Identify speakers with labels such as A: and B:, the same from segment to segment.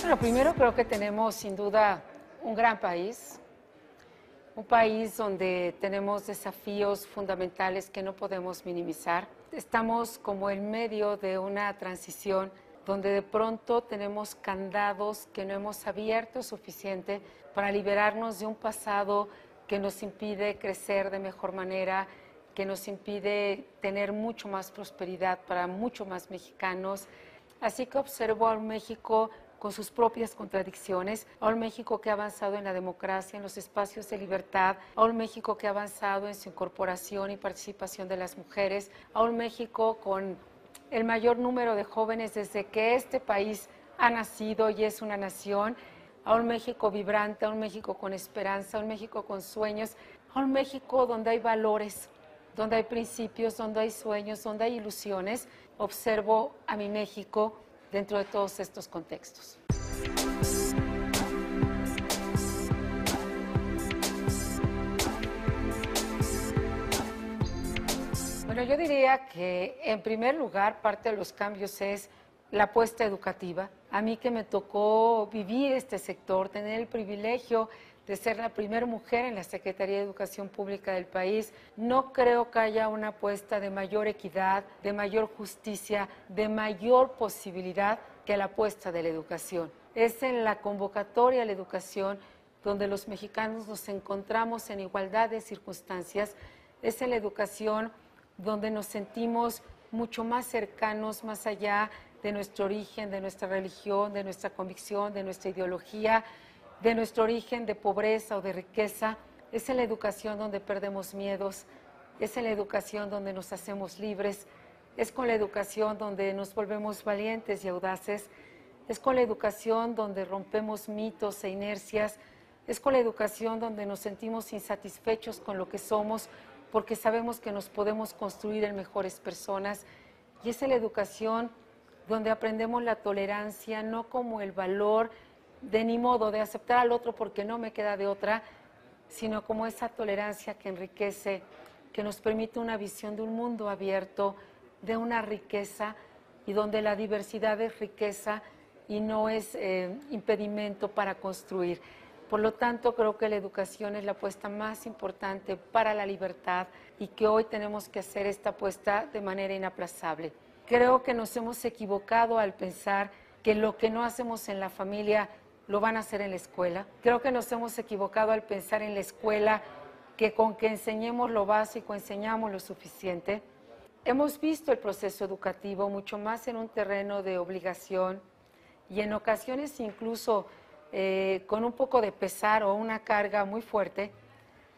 A: Bueno, primero creo que tenemos sin duda un gran país, un país donde tenemos desafíos fundamentales que no podemos minimizar. Estamos como en medio de una transición donde de pronto tenemos candados que no hemos abierto suficiente para liberarnos de un pasado que nos impide crecer de mejor manera, que nos impide tener mucho más prosperidad para muchos más mexicanos. Así que observo a un México con sus propias contradicciones, a un México que ha avanzado en la democracia, en los espacios de libertad, a un México que ha avanzado en su incorporación y participación de las mujeres, a un México con el mayor número de jóvenes desde que este país ha nacido y es una nación, a un México vibrante, a un México con esperanza, a un México con sueños, a un México donde hay valores, donde hay principios, donde hay sueños, donde hay ilusiones. Observo a mi México dentro de todos estos contextos. Bueno, yo diría que en primer lugar parte de los cambios es la apuesta educativa. A mí que me tocó vivir este sector, tener el privilegio de ser la primera mujer en la Secretaría de Educación Pública del país, no creo que haya una apuesta de mayor equidad, de mayor justicia, de mayor posibilidad que la apuesta de la educación. Es en la convocatoria a la educación donde los mexicanos nos encontramos en igualdad de circunstancias, es en la educación donde nos sentimos mucho más cercanos, más allá de nuestro origen, de nuestra religión, de nuestra convicción, de nuestra ideología, de nuestro origen de pobreza o de riqueza. Es en la educación donde perdemos miedos, es en la educación donde nos hacemos libres, es con la educación donde nos volvemos valientes y audaces, es con la educación donde rompemos mitos e inercias, es con la educación donde nos sentimos insatisfechos con lo que somos, porque sabemos que nos podemos construir en mejores personas, y es en la educación donde aprendemos la tolerancia, no como el valor de ni modo de aceptar al otro porque no me queda de otra, sino como esa tolerancia que enriquece, que nos permite una visión de un mundo abierto, de una riqueza, y donde la diversidad es riqueza y no es impedimento para construir. Por lo tanto, creo que la educación es la apuesta más importante para la libertad y que hoy tenemos que hacer esta apuesta de manera inaplazable. Creo que nos hemos equivocado al pensar que lo que no hacemos en la familia lo van a hacer en la escuela. Creo que nos hemos equivocado al pensar en la escuela que con que enseñemos lo básico, enseñamos lo suficiente. Hemos visto el proceso educativo mucho más en un terreno de obligación y en ocasiones incluso con un poco de pesar o una carga muy fuerte,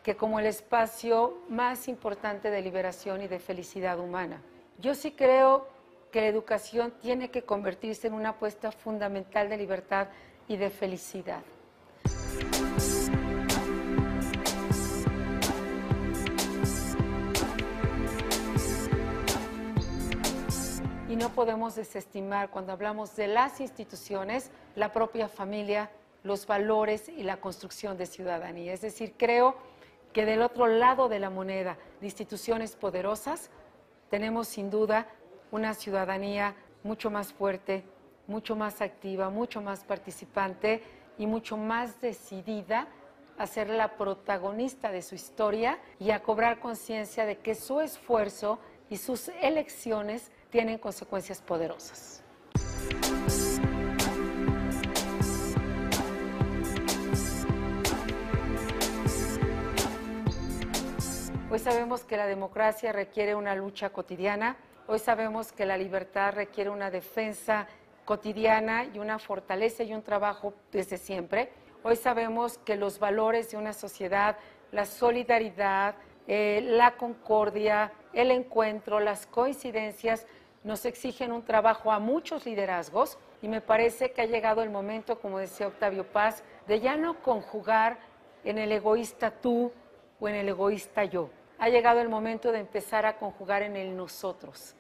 A: que como el espacio más importante de liberación y de felicidad humana. Yo sí creo que la educación tiene que convertirse en una apuesta fundamental de libertad y de felicidad. Y no podemos desestimar, cuando hablamos de las instituciones, la propia familia, los valores y la construcción de ciudadanía. Es decir, creo que del otro lado de la moneda de instituciones poderosas, tenemos sin duda una ciudadanía mucho más fuerte, mucho más activa, mucho más participante y mucho más decidida a ser la protagonista de su historia y a cobrar conciencia de que su esfuerzo y sus elecciones tienen consecuencias poderosas. Hoy sabemos que la democracia requiere una lucha cotidiana, hoy sabemos que la libertad requiere una defensa cotidiana y una fortaleza y un trabajo desde siempre. Hoy sabemos que los valores de una sociedad, la solidaridad, la concordia, el encuentro, las coincidencias, nos exigen un trabajo a muchos liderazgos, y me parece que ha llegado el momento, como decía Octavio Paz, de ya no conjugar en el egoísta tú o en el egoísta yo. Ha llegado el momento de empezar a conjugar en el nosotros.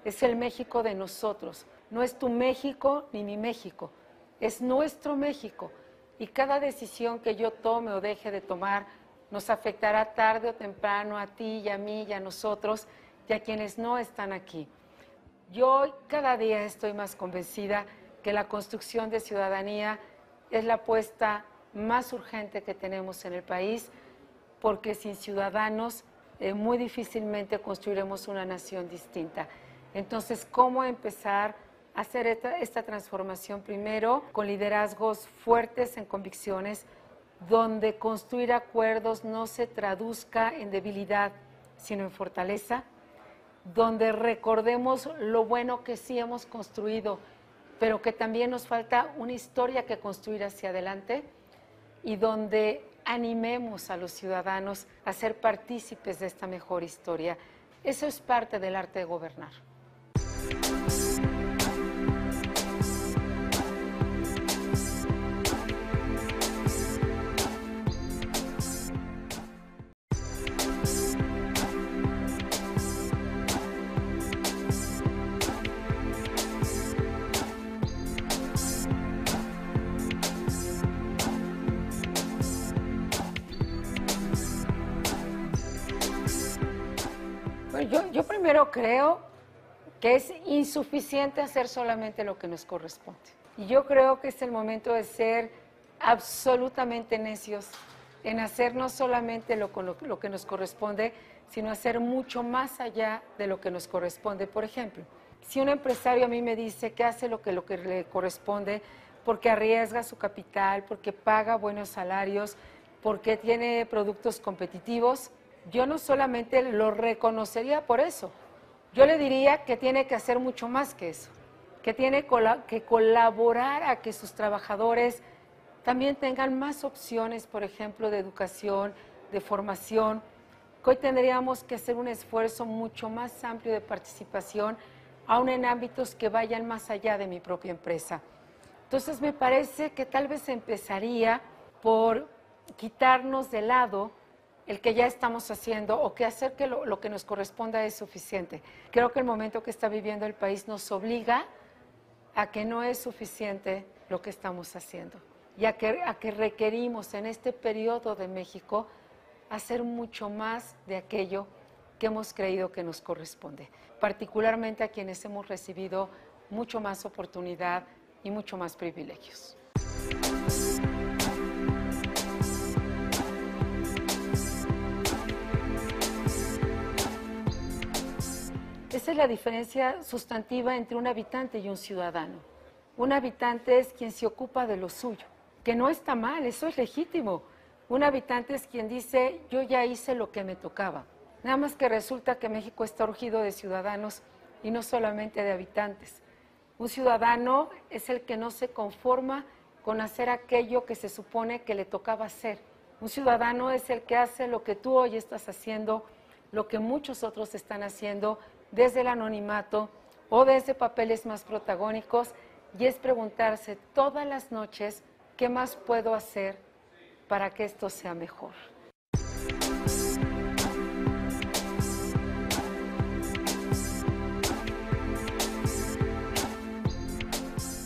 A: Es el México de nosotros. No es tu México ni mi México, es nuestro México. Y cada decisión que yo tome o deje de tomar nos afectará tarde o temprano a ti y a mí y a nosotros y a quienes no están aquí. Yo cada día estoy más convencida que la construcción de ciudadanía es la apuesta más urgente que tenemos en el país, porque sin ciudadanos muy difícilmente construiremos una nación distinta. Entonces, ¿cómo empezar a hacer esta transformación? Primero, con liderazgos fuertes en convicciones, donde construir acuerdos no se traduzca en debilidad, sino en fortaleza, donde recordemos lo bueno que sí hemos construido, pero que también nos falta una historia que construir hacia adelante, y donde animemos a los ciudadanos a ser partícipes de esta mejor historia. Eso es parte del arte de gobernar. Yo primero creo que es insuficiente hacer solamente lo que nos corresponde. Y yo creo que es el momento de ser absolutamente necios en hacer no solamente lo que nos corresponde, sino hacer mucho más allá de lo que nos corresponde. Por ejemplo, si un empresario a mí me dice que hace lo que le corresponde porque arriesga su capital, porque paga buenos salarios, porque tiene productos competitivos, yo no solamente lo reconocería por eso, yo le diría que tiene que hacer mucho más que eso, que tiene que colaborar a que sus trabajadores también tengan más opciones, por ejemplo, de educación, de formación, que hoy tendríamos que hacer un esfuerzo mucho más amplio de participación, aún en ámbitos que vayan más allá de mi propia empresa. Entonces me parece que tal vez empezaría por quitarnos de lado el que ya estamos haciendo o que hacer que lo que nos corresponda es suficiente. Creo que el momento que está viviendo el país nos obliga a que no es suficiente lo que estamos haciendo y a que requerimos en este periodo de México hacer mucho más de aquello que hemos creído que nos corresponde, particularmente a quienes hemos recibido mucho más oportunidad y mucho más privilegios. Esa es la diferencia sustantiva entre un habitante y un ciudadano. Un habitante es quien se ocupa de lo suyo, que no está mal, eso es legítimo. Un habitante es quien dice, yo ya hice lo que me tocaba. Nada más que resulta que México está urgido de ciudadanos y no solamente de habitantes. Un ciudadano es el que no se conforma con hacer aquello que se supone que le tocaba hacer. Un ciudadano es el que hace lo que tú hoy estás haciendo, lo que muchos otros están haciendo, desde el anonimato o desde papeles más protagónicos, y es preguntarse todas las noches qué más puedo hacer para que esto sea mejor.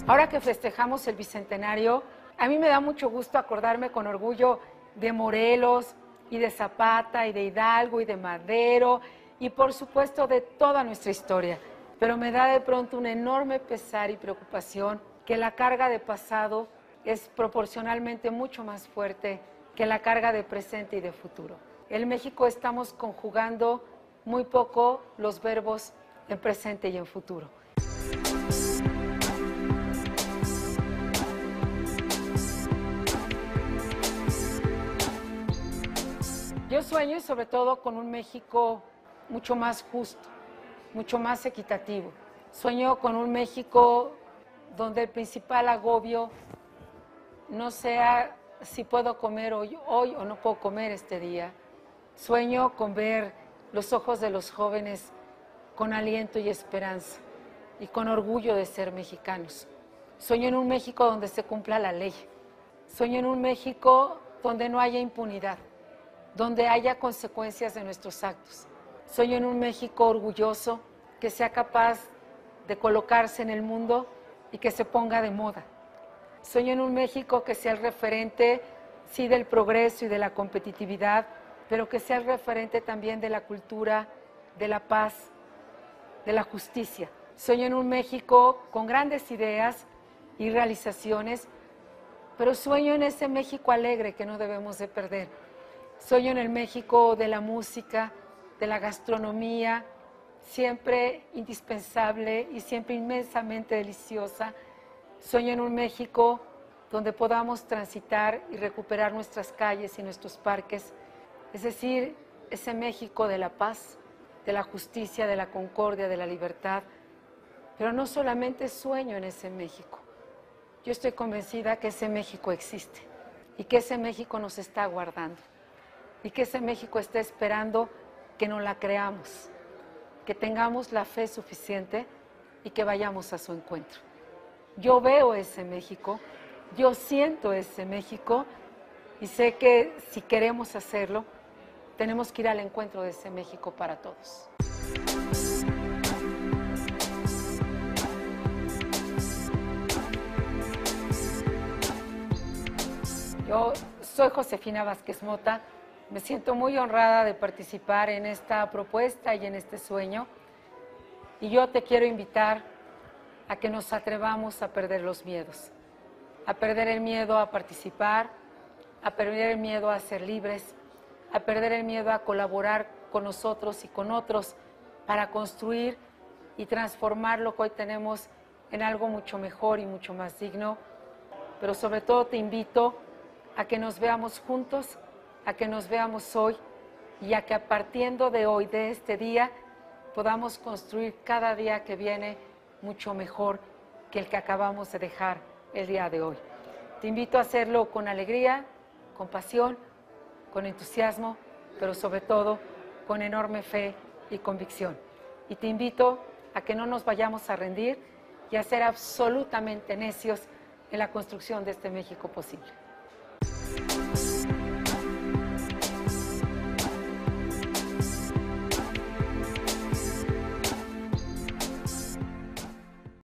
A: Ahora que festejamos el Bicentenario, a mí me da mucho gusto acordarme con orgullo de Morelos y de Zapata y de Hidalgo y de Madero, y por supuesto de toda nuestra historia, pero me da de pronto un enorme pesar y preocupación que la carga de pasado es proporcionalmente mucho más fuerte que la carga de presente y de futuro. En México estamos conjugando muy poco los verbos en presente y en futuro. Yo sueño sobre todo con un México mucho más justo, mucho más equitativo. Sueño con un México donde el principal agobio no sea si puedo comer hoy o no puedo comer este día. Sueño con ver los ojos de los jóvenes con aliento y esperanza y con orgullo de ser mexicanos. Sueño en un México donde se cumpla la ley. Sueño en un México donde no haya impunidad, donde haya consecuencias de nuestros actos. Sueño en un México orgulloso que sea capaz de colocarse en el mundo y que se ponga de moda. Sueño en un México que sea el referente, sí, del progreso y de la competitividad, pero que sea el referente también de la cultura, de la paz, de la justicia. Sueño en un México con grandes ideas y realizaciones, pero sueño en ese México alegre que no debemos de perder. Sueño en el México de la música, de la gastronomía, siempre indispensable y siempre inmensamente deliciosa. Sueño en un México donde podamos transitar y recuperar nuestras calles y nuestros parques, es decir, ese México de la paz, de la justicia, de la concordia, de la libertad. Pero no solamente sueño en ese México, yo estoy convencida que ese México existe y que ese México nos está aguardando y que ese México está esperando que nos la creamos, que tengamos la fe suficiente y que vayamos a su encuentro. Yo veo ese México, yo siento ese México y sé que si queremos hacerlo, tenemos que ir al encuentro de ese México para todos. Yo soy Josefina Vázquez Mota, me siento muy honrada de participar en esta propuesta y en este sueño, y yo te quiero invitar a que nos atrevamos a perder los miedos, a perder el miedo a participar, a perder el miedo a ser libres, a perder el miedo a colaborar con nosotros y con otros para construir y transformar lo que hoy tenemos en algo mucho mejor y mucho más digno. Pero sobre todo te invito a que nos veamos juntos, a que nos veamos hoy y a que a partir de hoy, de este día, podamos construir cada día que viene mucho mejor que el que acabamos de dejar el día de hoy. Te invito a hacerlo con alegría, con pasión, con entusiasmo, pero sobre todo con enorme fe y convicción. Y te invito a que no nos vayamos a rendir y a ser absolutamente necios en la construcción de este México posible.